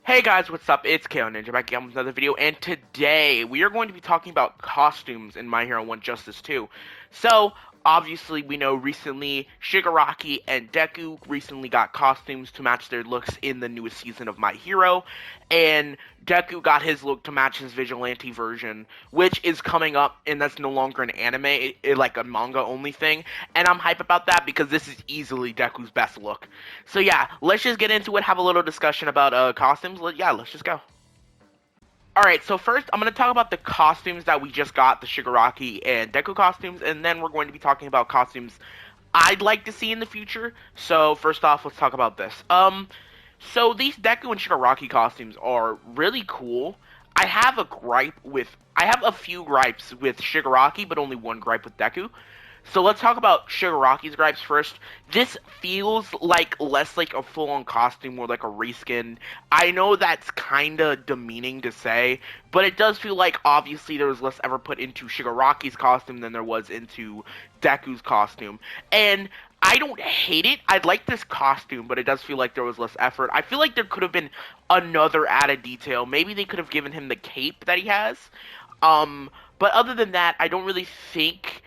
Hey guys, what's up? It's KoninjaX back again with another video, and today we are going to be talking about costumes in My Hero 1 Justice 2. So, obviously we know recently Shigaraki and Deku recently got costumes to match their looks in the newest season of My Hero, and Deku got his look to match his Vigilante version, which is coming up, and that's no longer an anime, like a manga only thing, and I'm hype about that because this is easily Deku's best look. So yeah, let's just get into it, have a little discussion about costumes. Let's just go. Alright, so first I'm going to talk about the costumes that we just got, the Shigaraki and Deku costumes, and then we're going to be talking about costumes I'd like to see in the future. So first off, let's talk about this. So these Deku and Shigaraki costumes are really cool. I have a few gripes with Shigaraki, but only one gripe with Deku. So let's talk about Shigaraki's gripes first. This feels like less like a full-on costume, more like a reskin. I know that's kind of demeaning to say, but it does feel like obviously there was less ever put into Shigaraki's costume than there was into Deku's costume. And I don't hate it. I like this costume, but it does feel like there was less effort. I feel like there could have been another added detail. Maybe they could have given him the cape that he has. But other than that, I don't really think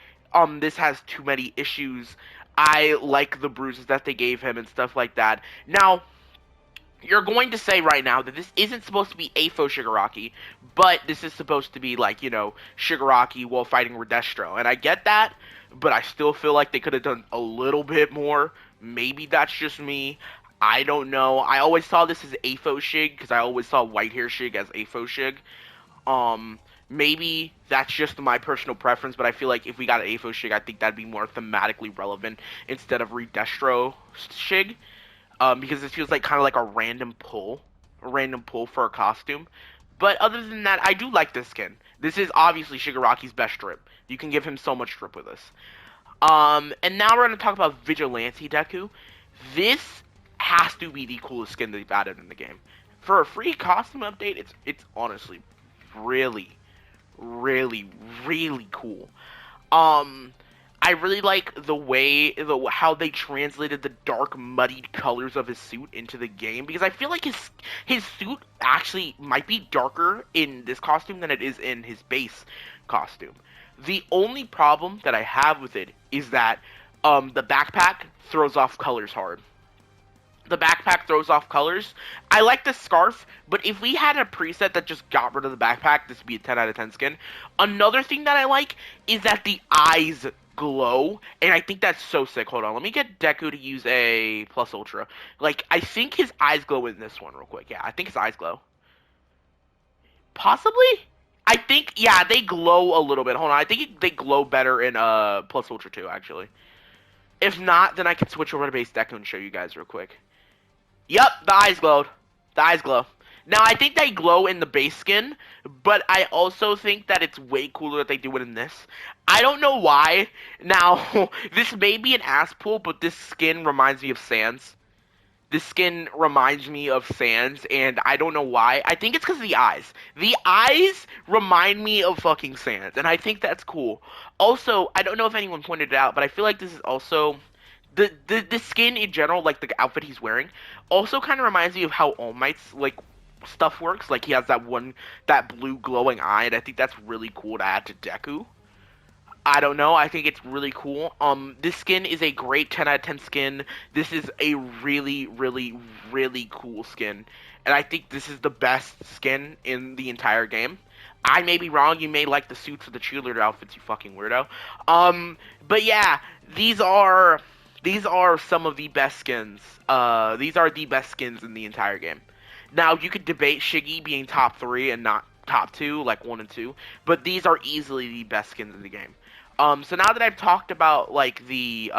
this has too many issues. I like the bruises that they gave him and stuff like that. Now, you're going to say right now that this isn't supposed to be AFO Shigaraki, but this is supposed to be like, Shigaraki while fighting Redestro. And I get that, but I still feel like they could have done a little bit more. Maybe that's just me. I don't know. I always saw this as AFO Shig because I always saw white hair Shig as AFO Shig. Um, Maybe that's just my personal preference, but I feel like if we got an AFO Shig, I think that'd be more thematically relevant instead of Redestro Shig. Because this feels like kind of like a random pull for a costume. But other than that, I do like this skin. This is obviously Shigaraki's best drip. You can give him so much drip with this. And now we're going to talk about Vigilante Deku. This has to be the coolest skin they've added in the game. For a free costume update, it's honestly really, really, really cool. Um, I really like how they translated the dark, muddied colors of his suit into the game because I feel like his suit actually might be darker in this costume than it is in his base costume. The only problem that I have with it is that the backpack throws off colors hard. The backpack throws off colors. I like the scarf, but if we had a preset that just got rid of the backpack, this would be a 10 out of 10 skin. Another thing that I like is that the eyes glow, and I think that's so sick. Hold on, let me get Deku to use a plus ultra. Like, I think his eyes glow in this one real quick. Yeah, I think his eyes glow. Possibly? I think, yeah, they glow a little bit. Hold on, I think they glow better in plus ultra too, actually. If not, then I can switch over to base Deku and show you guys real quick. Yep, the eyes glowed. The eyes glow. Now, I think they glow in the base skin, but I also think that it's way cooler that they do it in this. I don't know why. Now, this may be an ass pull, but this skin reminds me of Sans. This skin reminds me of Sans, and I don't know why. I think it's because of the eyes. The eyes remind me of fucking Sans, and I think that's cool. Also, I don't know if anyone pointed it out, but I feel like this is also the skin in general, like the outfit he's wearing, also kind of reminds me of how All Might's like stuff works. Like he has that blue glowing eye, and I think that's really cool to add to Deku. I don't know. I think it's really cool. This skin is a great 10 out of 10 skin. This is a really, really, really cool skin, and I think this is the best skin in the entire game. I may be wrong. You may like the suits or the cheerleader outfits, you fucking weirdo. But yeah, these are these are some of the best skins. These are the best skins in the entire game. Now, you could debate Shiggy being top 3 and not top 2, like 1 and 2, but these are easily the best skins in the game. So now that I've talked about, like, the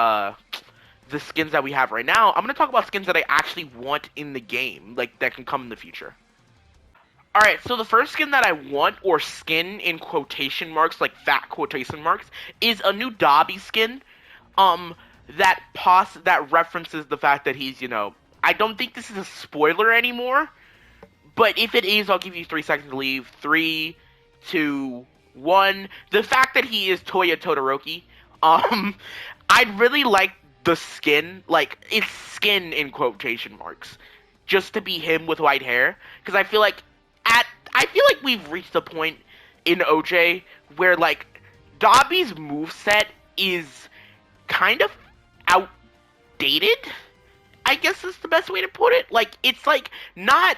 skins that we have right now, I'm going to talk about skins that I actually want in the game, like, that can come in the future. Alright, so the first skin that I want, or skin in quotation marks, like fat quotation marks, is a new Dobby skin. Um, that references the fact that he's, I don't think this is a spoiler anymore, but if it is, I'll give you 3 seconds to leave. 3, 2, 1. The fact that he is Toya Todoroki, um, I'd really like the skin, like, it's skin in quotation marks. just to be him with white hair. Because I feel like we've reached a point in OJ where like Dobby's moveset is kind of outdated. I guess is the best way to put it. Like it's like not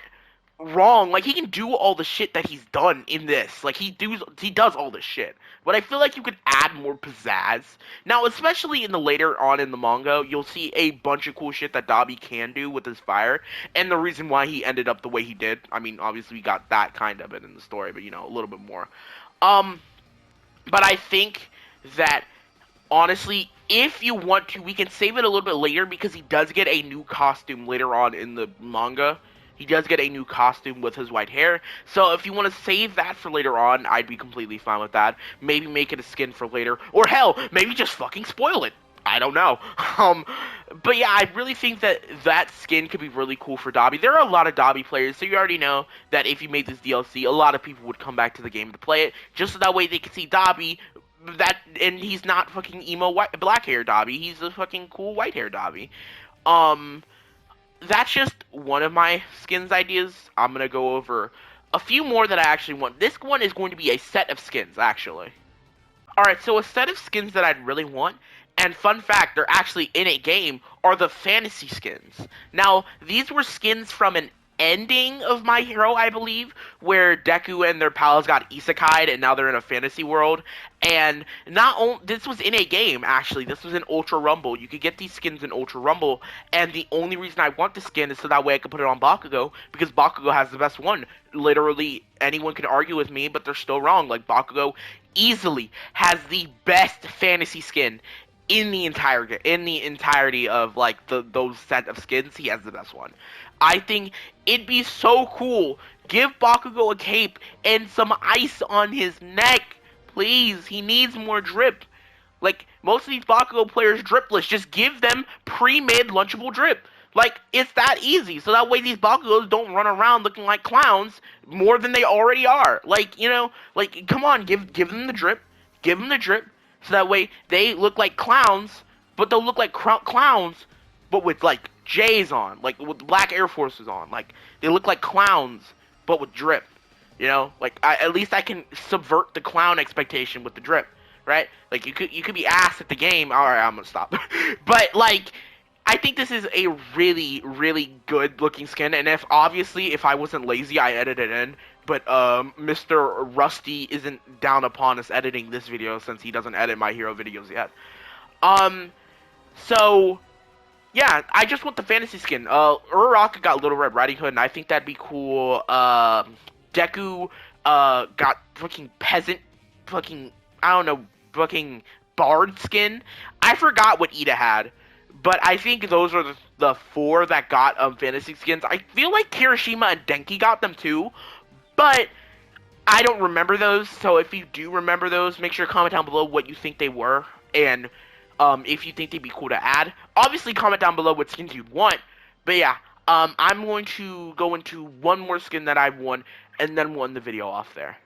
wrong. Like he can do all the shit that he's done in this. Like he does all this shit. But I feel like you could add more pizzazz. Now, especially in the later on in the manga, you'll see a bunch of cool shit that Dobby can do with his fire, and the reason why he ended up the way he did. I mean, obviously we got that kind of it in the story, but you know, a little bit more. Um, but I think that honestly, if you want to, we can save it a little bit later because he does get a new costume later on in the manga. He does get a new costume with his white hair. So if you want to save that for later on, I'd be completely fine with that. Maybe make it a skin for later. Or hell, maybe just fucking spoil it. I don't know. Um, but yeah, I really think that that skin could be really cool for Dobby. There are a lot of Dobby players, so you already know that if you made this DLC, a lot of people would come back to the game to play it, just so that way they can see Dobby that, and he's not fucking emo white black hair Dobby. He's a fucking cool white hair Dobby. Um, that's just one of my skins ideas. I'm gonna go over a few more that I actually want. This one is going to be a set of skins, actually. Alright, so a set of skins that I'd really want, and fun fact, they're actually in a game, are the fantasy skins. Now, these were skins from an ending of My Hero, I believe, where Deku and their pals got isekai'd and now they're in a fantasy world. And not only this was in a game, actually, this was in Ultra Rumble. You could get these skins in Ultra Rumble, and the only reason I want the skin is so that way I can put it on Bakugo, because Bakugo has the best one. Literally, anyone can argue with me, but they're still wrong. Like, Bakugo easily has the best fantasy skin in the entirety of like those set of skins. He has the best one. I think it'd be so cool. Give Bakugo a cape and some ice on his neck, please. He needs more drip. Like most of these Bakugo players dripless. Just give them pre-made lunchable drip. Like it's that easy. So that way these Bakugos don't run around looking like clowns more than they already are. Like, you know, like come on, give them the drip. Give them the drip. So that way they look like clowns, but they'll look like clowns, but with like J's on, like with black Air Forces on. Like they look like clowns, but with drip. You know, like at least I can subvert the clown expectation with the drip, right? Like you could be ass at the game. All right, I'm gonna stop. But like, I think this is a really really good looking skin. And if I wasn't lazy, I edited it in. But Mr. Rusty isn't down upon us editing this video since he doesn't edit My Hero videos yet. Um, so yeah, I just want the fantasy skin. Uraraka got Little Red Riding Hood, and I think that'd be cool. Deku, got fucking peasant, fucking, I don't know, fucking bard skin. I forgot what Ida had, but I think those are the four that got, fantasy skins. I feel like Kirishima and Denki got them too, but I don't remember those, so if you do remember those, make sure to comment down below what you think they were, and if you think they'd be cool to add. Obviously, comment down below what skins you'd want, but yeah, I'm going to go into one more skin that I've won, and then we'll end the video off there.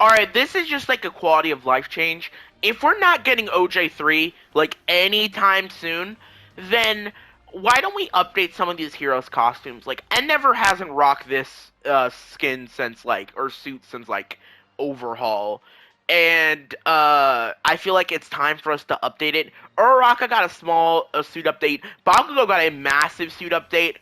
Alright, this is just like a quality of life change. If we're not getting OJ3, like, anytime soon, then why don't we update some of these heroes' costumes? Like, Endeavor hasn't rocked this, skin since, like, or suit since, like, Overhaul. And, I feel like it's time for us to update it. Uraraka got a small suit update. Bakugo got a massive suit update.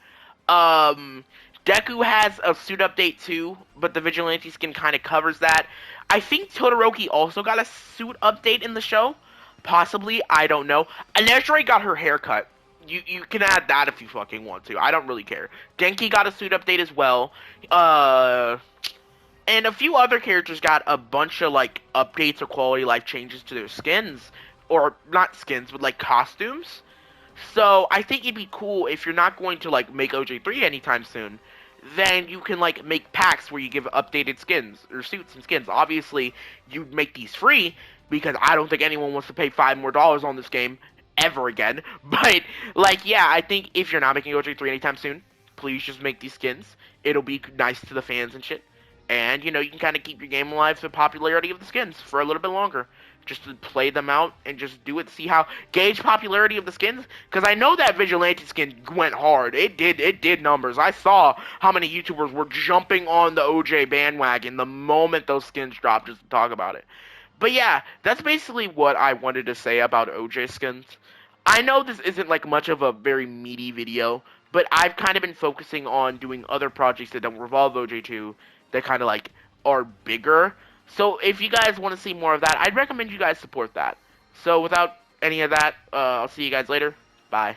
Deku has a suit update too, but the Vigilante skin kind of covers that. I think Todoroki also got a suit update in the show. Possibly, I don't know. Anetra got her haircut. You can add that if you fucking want to. I don't really care. Denki got a suit update as well. And a few other characters got a bunch of, like, updates or quality life changes to their skins. Or, not skins, but, like, costumes. So, I think it'd be cool if you're not going to, like, make OJ3 anytime soon, then you can, like, make packs where you give updated skins, or suits and skins. Obviously, you'd make these free, because I don't think anyone wants to pay $5 more on this game ever again. But, like, yeah, I think if you're not making OJ3 anytime soon, please just make these skins. It'll be nice to the fans and shit. And, you can kind of keep your game alive for the popularity of the skins for a little bit longer. Just to play them out and just do it, see how gauge popularity of the skins. Because I know that Vigilante skin went hard. It did numbers. I saw how many YouTubers were jumping on the OJ bandwagon the moment those skins dropped just to talk about it. But yeah, that's basically what I wanted to say about OJ skins. I know this isn't like much of a very meaty video, but I've kind of been focusing on doing other projects that don't revolve OJ2 that kind of like are bigger. So if you guys want to see more of that, I'd recommend you guys support that. So without any of that, I'll see you guys later. Bye.